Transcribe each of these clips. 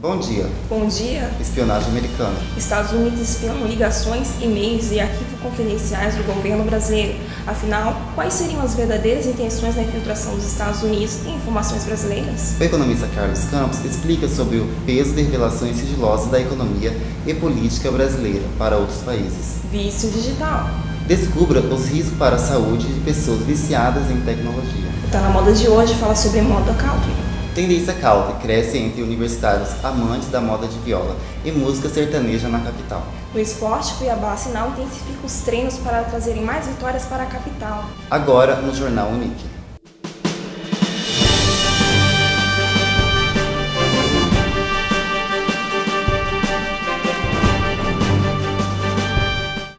Bom dia. Bom dia. Espionagem americana. Estados Unidos espionam ligações, e-mails e arquivos confidenciais do governo brasileiro. Afinal, quais seriam as verdadeiras intenções da infiltração dos Estados Unidos em informações brasileiras? O economista Carlos Campos explica sobre o peso de revelações sigilosas da economia e política brasileira para outros países. Vício digital. Descubra os riscos para a saúde de pessoas viciadas em tecnologia. Tá na moda de hoje fala sobre moda country. Tendência country cresce entre universitários amantes da moda de viola e música sertaneja na capital. No esporte, Cuiabá Sinal intensifica os treinos para trazerem mais vitórias para a capital. Agora no Jornal Unique.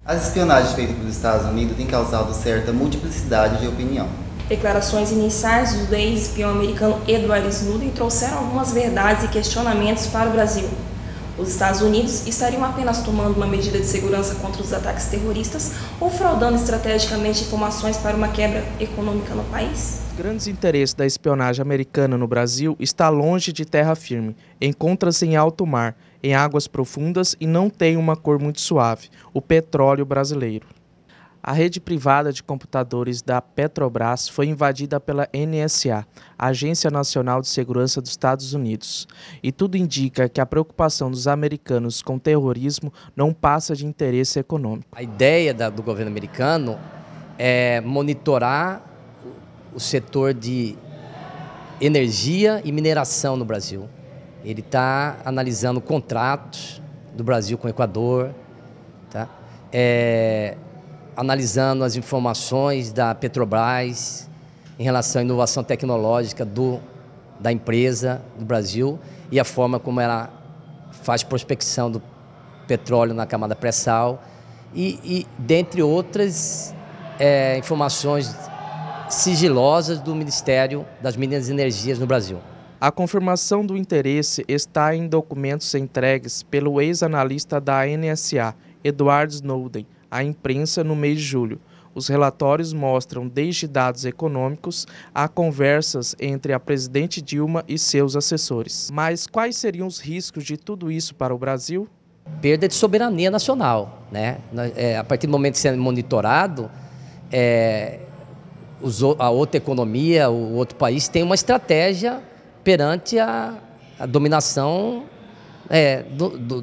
As espionagens feitas pelos Estados Unidos têm causado certa multiplicidade de opinião. Declarações iniciais do ex-espião americano Edward Snowden trouxeram algumas verdades e questionamentos para o Brasil. Os Estados Unidos estariam apenas tomando uma medida de segurança contra os ataques terroristas ou fraudando estrategicamente informações para uma quebra econômica no país? Grandes interesses da espionagem americana no Brasil está longe de terra firme, encontra-se em alto mar, em águas profundas e não tem uma cor muito suave, o petróleo brasileiro. A rede privada de computadores da Petrobras foi invadida pela NSA, Agência Nacional de Segurança dos Estados Unidos, e tudo indica que a preocupação dos americanos com terrorismo não passa de interesse econômico. A ideia do governo americano é monitorar o setor de energia e mineração no Brasil. Ele está analisando contratos do Brasil com o Equador, tá? Analisando as informações da Petrobras em relação à inovação tecnológica da empresa do Brasil e a forma como ela faz prospecção do petróleo na camada pré-sal e dentre outras informações sigilosas do Ministério das Minas e Energias no Brasil. A confirmação do interesse está em documentos entregues pelo ex-analista da NSA, Edward Snowden, à imprensa no mês de julho. Os relatórios mostram desde dados econômicos a conversas entre a presidente Dilma e seus assessores. Mas quais seriam os riscos de tudo isso para o Brasil? Perda de soberania nacional, né? A partir do momento de ser monitorado, a outra economia, o outro país tem uma estratégia perante a dominação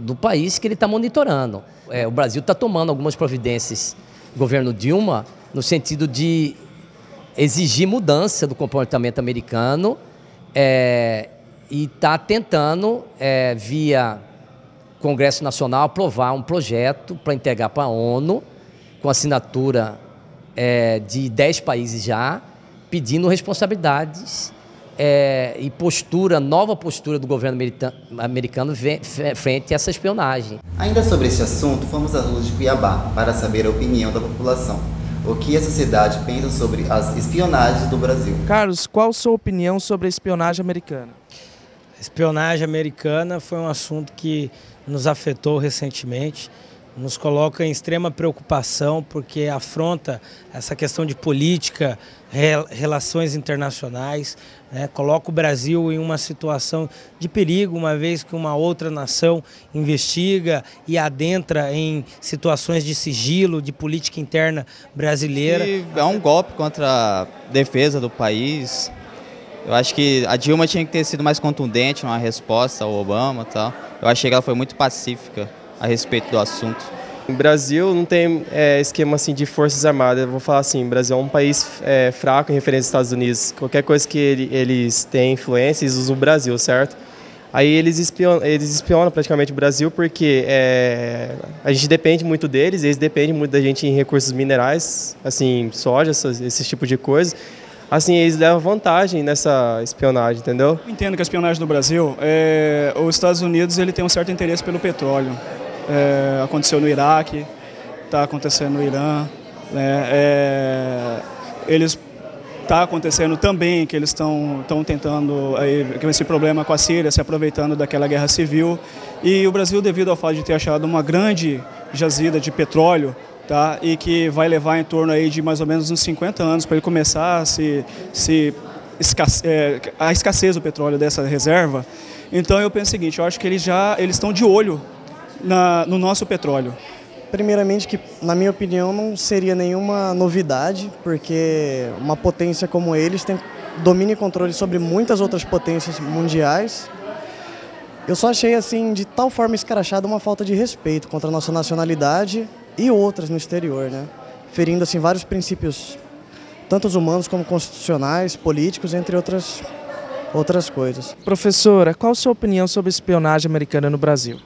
do país que ele está monitorando. O Brasil está tomando algumas providências, o governo Dilma, no sentido de exigir mudança do comportamento americano e está tentando, via Congresso Nacional, aprovar um projeto para entregar para a ONU, com assinatura de 10 países já, pedindo responsabilidades e nova postura do governo americano frente a essa espionagem. Ainda sobre este assunto, fomos às ruas de Cuiabá para saber a opinião da população. O que a sociedade pensa sobre as espionagens do Brasil. Carlos, qual a sua opinião sobre a espionagem americana? A espionagem americana foi um assunto que nos afetou recentemente. Nos coloca em extrema preocupação porque afronta essa questão de política, relações internacionais, né? Coloca o Brasil em uma situação de perigo, uma vez que uma outra nação investiga e adentra em situações de sigilo, de política interna brasileira. E é um golpe contra a defesa do país. Eu acho que a Dilma tinha que ter sido mais contundente na resposta ao Obama e tal. Eu achei que ela foi muito pacífica a respeito do assunto. O Brasil não tem esquema assim de forças armadas. Eu vou falar assim, o Brasil é um país fraco em referência aos Estados Unidos. Qualquer coisa que eles têm influência, eles usam o Brasil, certo? Aí eles espionam praticamente o Brasil porque a gente depende muito deles, eles dependem muito da gente em recursos minerais, assim, soja, esse tipo de coisa. Assim, eles levam vantagem nessa espionagem, entendeu? Eu entendo que a espionagem no Brasil, os Estados Unidos ele tem um certo interesse pelo petróleo. Aconteceu no Iraque, está acontecendo no Irã, está acontecendo também que eles estão tentando, com esse problema com a Síria, se aproveitando daquela guerra civil. E o Brasil, devido ao fato de ter achado uma grande jazida de petróleo, tá? E que vai levar em torno aí de mais ou menos uns 50 anos para ele começar a se a escassez do petróleo dessa reserva. Então eu penso o seguinte, eu acho que eles estão de olho no nosso petróleo. Primeiramente, que na minha opinião não seria nenhuma novidade, porque uma potência como eles tem domínio e controle sobre muitas outras potências mundiais. Eu só achei assim, de tal forma escrachada, uma falta de respeito contra a nossa nacionalidade e outras no exterior, né? Ferindo assim vários princípios, tanto os humanos como constitucionais, políticos, entre outras coisas. Professora, qual a sua opinião sobre a espionagem americana no Brasil?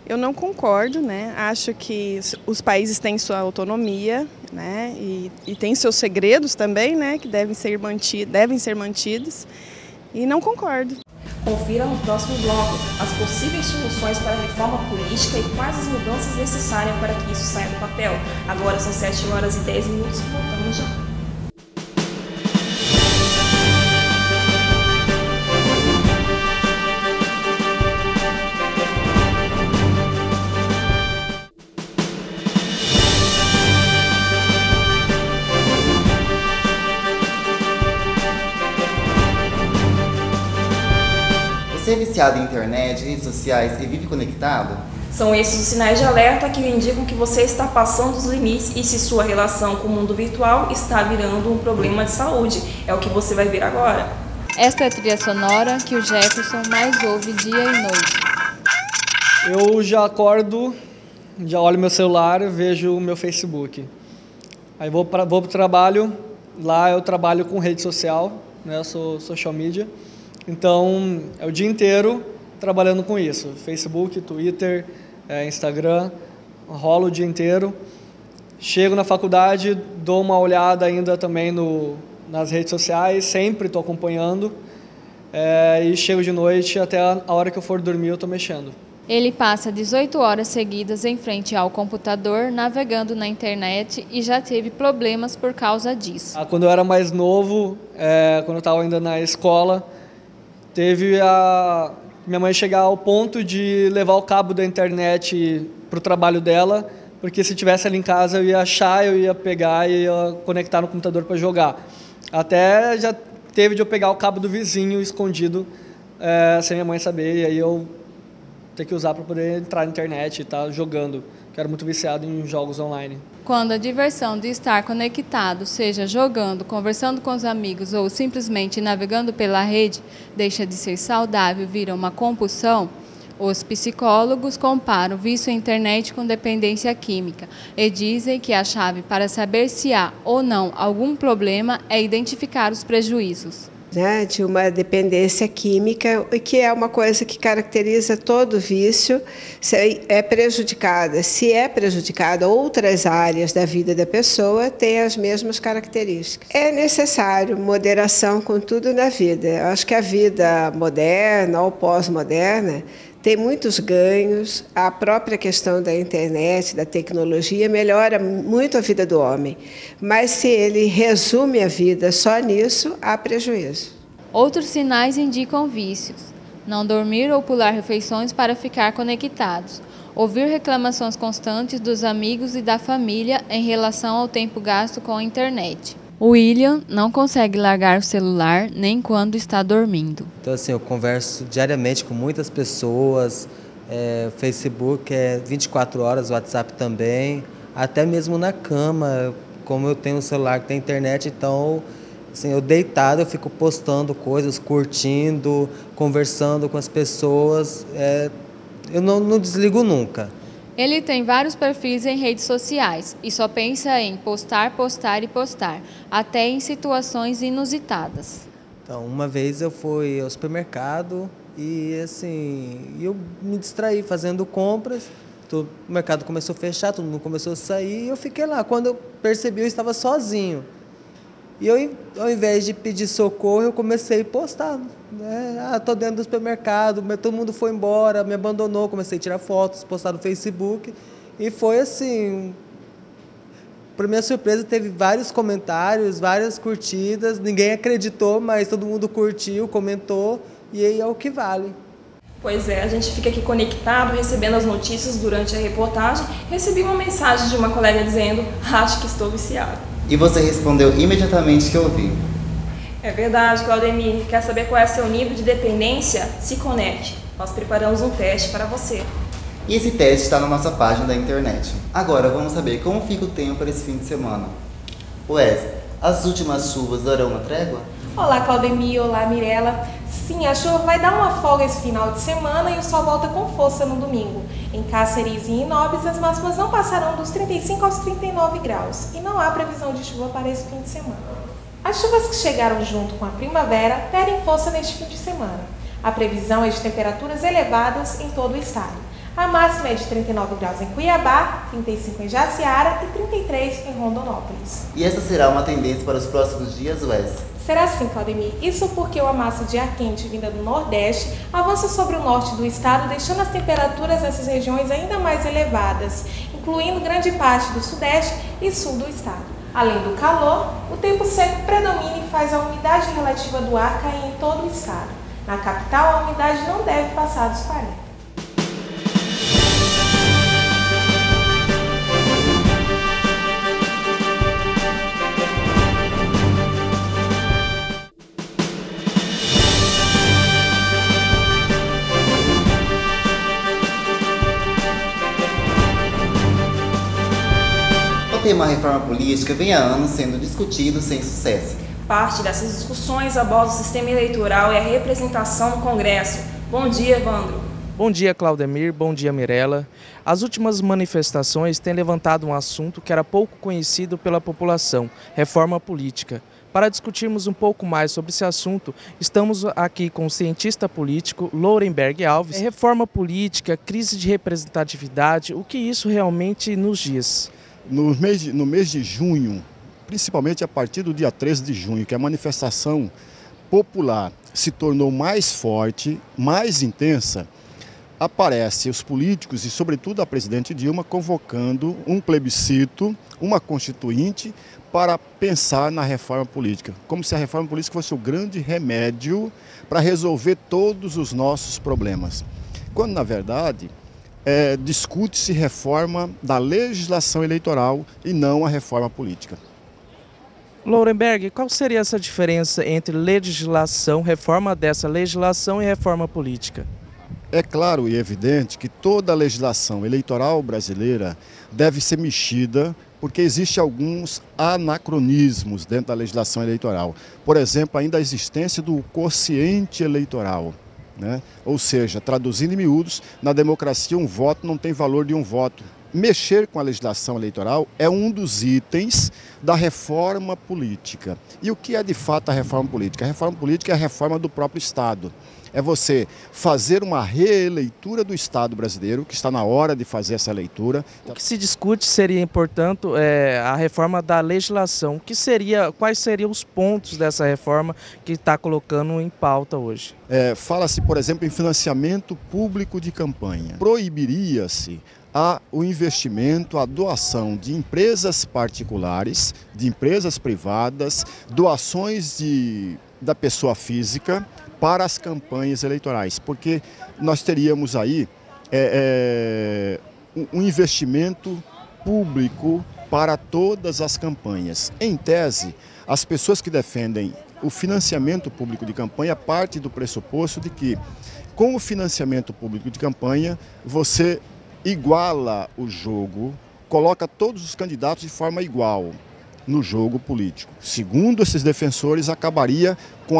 Eu não concordo, né? Acho que os países têm sua autonomia, né? E têm seus segredos também, né? Que devem ser mantidos. E não concordo. Confira no próximo bloco as possíveis soluções para a reforma política e quais as mudanças necessárias para que isso saia do papel. Agora são 7h10, voltamos já. Você é viciado em internet, redes sociais e vive conectado? São esses os sinais de alerta que indicam que você está passando os limites e se sua relação com o mundo virtual está virando um problema de saúde. É o que você vai ver agora. Esta é a trilha sonora que o Jefferson mais ouve dia e noite. Eu já acordo, já olho meu celular, vejo o meu Facebook. Aí vou para o trabalho, lá eu trabalho com rede social, né? Eu sou social media. Então, é o dia inteiro trabalhando com isso. Facebook, Twitter, Instagram, rolo o dia inteiro. Chego na faculdade, dou uma olhada ainda também nas redes sociais, sempre estou acompanhando. E chego de noite, até a hora que eu for dormir eu estou mexendo. Ele passa 18 horas seguidas em frente ao computador, navegando na internet e já teve problemas por causa disso. Quando eu era mais novo, quando eu estava ainda na escola, teve minha mãe chegar ao ponto de levar o cabo da internet para o trabalho dela, porque se tivesse ali em casa eu ia achar, eu ia pegar e ia conectar no computador para jogar. Até já teve de eu pegar o cabo do vizinho escondido, sem minha mãe saber, e aí eu ter que usar para poder entrar na internet e estar jogando, que era muito viciado em jogos online. Quando a diversão de estar conectado, seja jogando, conversando com os amigos ou simplesmente navegando pela rede, deixa de ser saudável, vira uma compulsão, os psicólogos comparam o vício à internet com dependência química e dizem que a chave para saber se há ou não algum problema é identificar os prejuízos. De uma dependência química, que é uma coisa que caracteriza todo vício, se é prejudicada outras áreas da vida da pessoa, tem as mesmas características. É necessário moderação com tudo na vida. Eu acho que a vida moderna ou pós-moderna tem muitos ganhos, a própria questão da internet, da tecnologia, melhora muito a vida do homem. Mas se ele resume a vida só nisso, há prejuízo. Outros sinais indicam vícios. Não dormir ou pular refeições para ficar conectados. Ouvir reclamações constantes dos amigos e da família em relação ao tempo gasto com a internet. O William não consegue largar o celular nem quando está dormindo. Então, assim, eu converso diariamente com muitas pessoas, Facebook é 24 horas, WhatsApp também, até mesmo na cama, como eu tenho um celular que tem internet, então, assim, eu deitado, eu fico postando coisas, curtindo, conversando com as pessoas, eu não desligo nunca. Ele tem vários perfis em redes sociais e só pensa em postar, postar e postar, até em situações inusitadas. Então, uma vez eu fui ao supermercado e assim, eu me distraí fazendo compras, o mercado começou a fechar, todo mundo começou a sair e eu fiquei lá. Quando eu percebi, eu estava sozinho. E eu, ao invés de pedir socorro, eu comecei a postar. Estou dentro do supermercado, todo mundo foi embora, me abandonou, comecei a tirar fotos, postar no Facebook. E foi assim, para minha surpresa, teve vários comentários, várias curtidas, ninguém acreditou, mas todo mundo curtiu, comentou, e aí é o que vale. Pois é, a gente fica aqui conectado, recebendo as notícias durante a reportagem. Recebi uma mensagem de uma colega dizendo, acho que estou viciado. E você respondeu imediatamente que eu vi. É verdade, Claudemir. Quer saber qual é seu nível de dependência? Se conecte. Nós preparamos um teste para você. E esse teste está na nossa página da internet. Agora vamos saber como fica o tempo para esse fim de semana. Wes, as últimas chuvas darão uma trégua? Olá, Claudemir. Olá, Mirella. Sim, a chuva vai dar uma folga esse final de semana e o sol volta com força no domingo. Em Cáceres e em Inópolis, as máximas não passarão dos 35 aos 39 graus e não há previsão de chuva para esse fim de semana. As chuvas que chegaram junto com a primavera perdem força neste fim de semana. A previsão é de temperaturas elevadas em todo o estado. A máxima é de 39 graus em Cuiabá, 35 em Jaciara e 33 em Rondonópolis. E essa será uma tendência para os próximos dias, Wes? Será assim, Claudemir. Isso porque uma massa de ar quente vinda do Nordeste avança sobre o norte do estado, deixando as temperaturas nessas regiões ainda mais elevadas, incluindo grande parte do Sudeste e Sul do estado. Além do calor, o tempo seco predomina e faz a umidade relativa do ar cair em todo o estado. Na capital, a umidade não deve passar dos 40%. O tema reforma política vem há anos sendo discutido sem sucesso. Parte dessas discussões aborda o sistema eleitoral e a representação no Congresso. Bom dia, Evandro. Bom dia, Claudemir. Bom dia, Mirella. As últimas manifestações têm levantado um assunto que era pouco conhecido pela população, reforma política. Para discutirmos um pouco mais sobre esse assunto, estamos aqui com o cientista político Lourenberg Alves. Reforma política, crise de representatividade, o que isso realmente nos diz? No mês de junho, principalmente a partir do dia 13 de junho, que a manifestação popular se tornou mais forte, mais intensa, aparece os políticos e, sobretudo, a presidente Dilma convocando um plebiscito, uma constituinte, para pensar na reforma política, como se a reforma política fosse o grande remédio para resolver todos os nossos problemas. Quando, na verdade, discute-se reforma da legislação eleitoral e não a reforma política. Lourenberg, qual seria essa diferença entre legislação, reforma dessa legislação e reforma política? É claro e evidente que toda a legislação eleitoral brasileira deve ser mexida porque existem alguns anacronismos dentro da legislação eleitoral. Por exemplo, ainda a existência do quociente eleitoral. Né? Ou seja, traduzindo em miúdos, na democracia um voto não tem valor de um voto. Mexer com a legislação eleitoral é um dos itens da reforma política. E o que é de fato a reforma política? A reforma política é a reforma do próprio Estado. É você fazer uma reeleitura do Estado brasileiro, que está na hora de fazer essa leitura. O que se discute seria, portanto, a reforma da legislação. Quais seriam os pontos dessa reforma que está colocando em pauta hoje? Fala-se, por exemplo, em financiamento público de campanha. Proibiria-se o investimento, a doação de empresas particulares, de empresas privadas, doações da pessoa física para as campanhas eleitorais, porque nós teríamos aí um investimento público para todas as campanhas. Em tese, as pessoas que defendem o financiamento público de campanha partem do pressuposto de que, com o financiamento público de campanha, você iguala o jogo, coloca todos os candidatos de forma igual no jogo político. Segundo esses defensores, acabaria com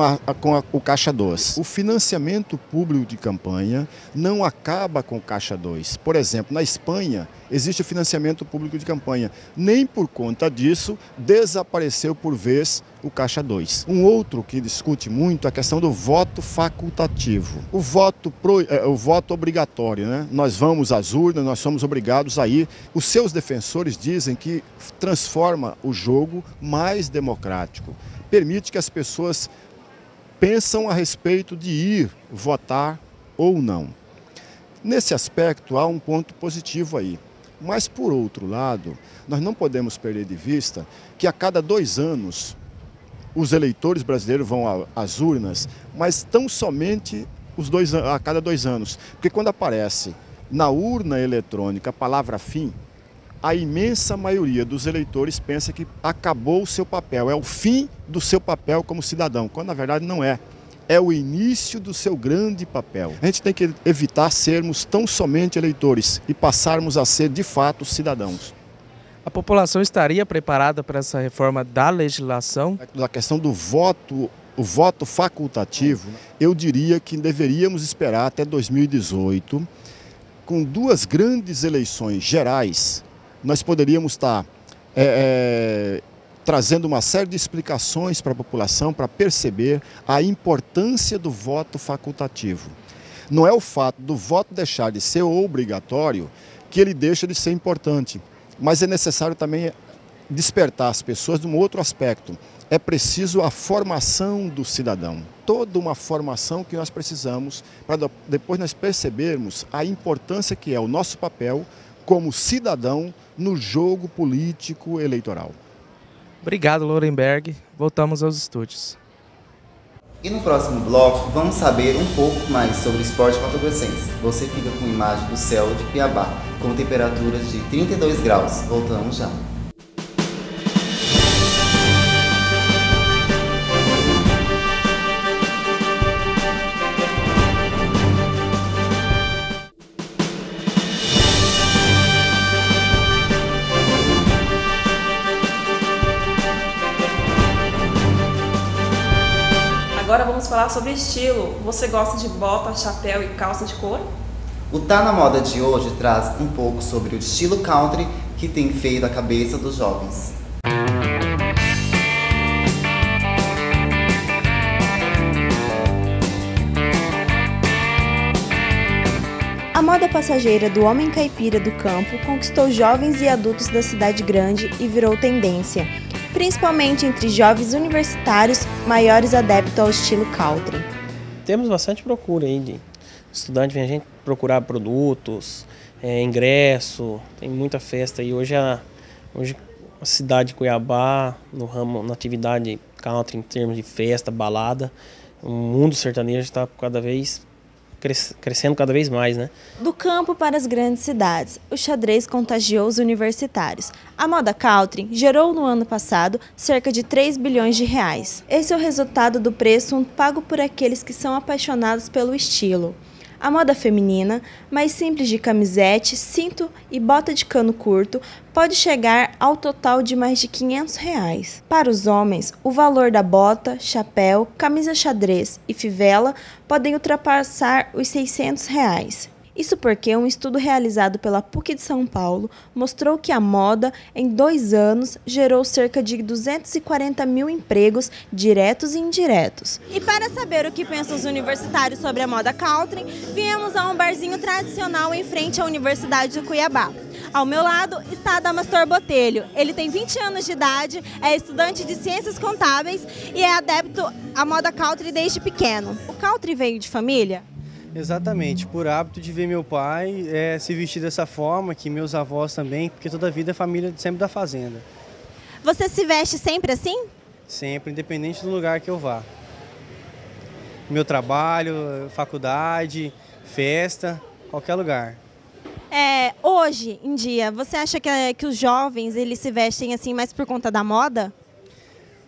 o Caixa 2. O financiamento público de campanha não acaba com o Caixa 2. Por exemplo, na Espanha, existe o financiamento público de campanha. Nem por conta disso, desapareceu por vez o Caixa 2. Um outro que discute muito é a questão do voto facultativo. O voto obrigatório, né? Nós vamos às urnas, nós somos obrigados a ir. Os seus defensores dizem que transforma o jogo mais democrático. Permite que as pessoas pensam a respeito de ir votar ou não. Nesse aspecto, há um ponto positivo aí. Mas, por outro lado, nós não podemos perder de vista que a cada 2 anos os eleitores brasileiros vão às urnas, mas tão somente a cada 2 anos. Porque quando aparece na urna eletrônica a palavra fim, a imensa maioria dos eleitores pensa que acabou o seu papel, é o fim do seu papel como cidadão, quando na verdade não é. É o início do seu grande papel. A gente tem que evitar sermos tão somente eleitores e passarmos a ser de fato cidadãos. A população estaria preparada para essa reforma da legislação? A questão do voto, o voto facultativo, eu diria que deveríamos esperar até 2018, com 2 grandes eleições gerais. Nós poderíamos estar trazendo uma série de explicações para a população para perceber a importância do voto facultativo. Não é o fato do voto deixar de ser obrigatório que ele deixa de ser importante, mas é necessário também despertar as pessoas de um outro aspecto. É preciso a formação do cidadão, toda uma formação que nós precisamos para depois nós percebermos a importância que é o nosso papel como cidadão no jogo político eleitoral. Obrigado, Lorenberg. Voltamos aos estúdios. E no próximo bloco, vamos saber um pouco mais sobre o esporte mato-grossense. Você fica com imagem do céu de Cuiabá, com temperaturas de 32 graus. Voltamos já. Agora vamos falar sobre estilo. Você gosta de bota, chapéu e calça de couro? O Tá Na Moda de hoje traz um pouco sobre o estilo country que tem feito a cabeça dos jovens. A moda passageira do homem caipira do campo conquistou jovens e adultos da cidade grande e virou tendência, principalmente entre jovens universitários maiores adeptos ao estilo country. Temos bastante procura aí de estudante, vem a gente procurar produtos, ingresso, tem muita festa aí. Hoje a cidade de Cuiabá, no ramo, na atividade country, em termos de festa, balada, o mundo sertanejo está cada vez crescendo cada vez mais, né? Do campo para as grandes cidades, o xadrez contagiou os universitários. A moda country gerou no ano passado cerca de 3 bilhões de reais. Esse é o resultado do preço pago por aqueles que são apaixonados pelo estilo. A moda feminina, mais simples de camisete, cinto e bota de cano curto, pode chegar ao total de mais de 500 reais. Para os homens, o valor da bota, chapéu, camisa xadrez e fivela podem ultrapassar os 600 reais. Isso porque um estudo realizado pela PUC de São Paulo mostrou que a moda, em 2 anos, gerou cerca de 240 mil empregos diretos e indiretos. E para saber o que pensam os universitários sobre a moda country, viemos a um barzinho tradicional em frente à Universidade de Cuiabá. Ao meu lado está Adamastor Botelho. Ele tem 20 anos de idade, é estudante de Ciências Contábeis e é adepto à moda country desde pequeno. O country veio de família? Exatamente, por hábito de ver meu pai se vestir dessa forma, que meus avós também, porque toda a vida é família sempre da fazenda. Você se veste sempre assim? Sempre, independente do lugar que eu vá. Meu trabalho, faculdade, festa, qualquer lugar. Hoje em dia, você acha que os jovens eles se vestem assim mais por conta da moda?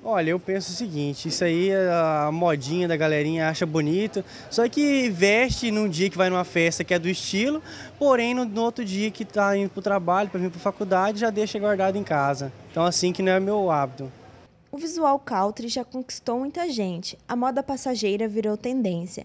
Olha, eu penso o seguinte, isso aí a modinha da galerinha acha bonito, só que veste num dia que vai numa festa que é do estilo, porém no outro dia que está indo para o trabalho, para vir para a faculdade, já deixa guardado em casa. Então assim que não é meu hábito. O visual country já conquistou muita gente, a moda passageira virou tendência.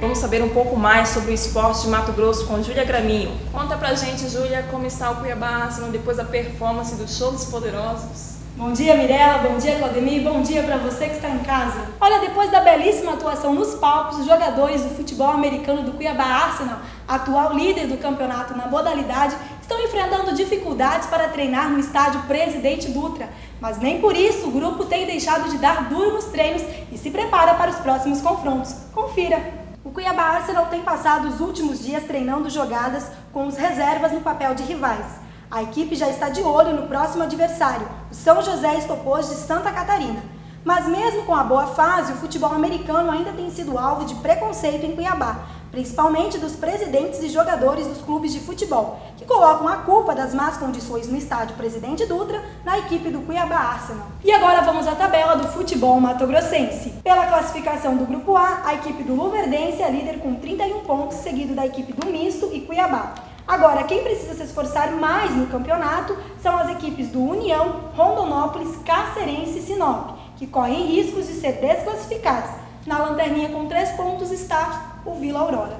Vamos saber um pouco mais sobre o esporte de Mato Grosso com Júlia Graminho. Conta pra gente, Júlia, como está o Cuiabá Arsenal depois da performance do Show dos Poderosos. Bom dia, Mirella, bom dia, Claudemir, bom dia para você que está em casa. Olha, depois da belíssima atuação nos palcos, os jogadores do futebol americano do Cuiabá Arsenal, atual líder do campeonato na modalidade, estão enfrentando dificuldades para treinar no estádio Presidente Dutra. Mas nem por isso o grupo tem deixado de dar duro nos treinos e se prepara para os próximos confrontos. Confira! O Cuiabá Arsenal tem passado os últimos dias treinando jogadas com os reservas no papel de rivais. A equipe já está de olho no próximo adversário, o São José Estopôs de Santa Catarina. Mas mesmo com a boa fase, o futebol americano ainda tem sido alvo de preconceito em Cuiabá, principalmente dos presidentes e jogadores dos clubes de futebol, que colocam a culpa das más condições no estádio Presidente Dutra na equipe do Cuiabá Arsenal. E agora vamos à tabela do futebol mato-grossense. Pela classificação do Grupo A, a equipe do Luverdense é líder com 31 pontos, seguido da equipe do Misto e Cuiabá. Agora, quem precisa se esforçar mais no campeonato são as equipes do União, Rondonópolis, Cacerense e Sinop, que correm riscos de ser desclassificados. Na lanterninha com 3 pontos está o Vila Aurora.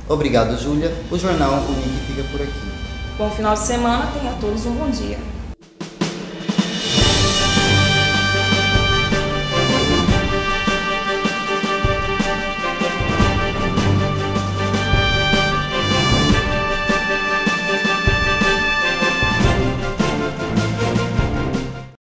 Obrigado, Júlia. O Jornal Unique fica por aqui. Bom final de semana, tenha a todos um bom dia.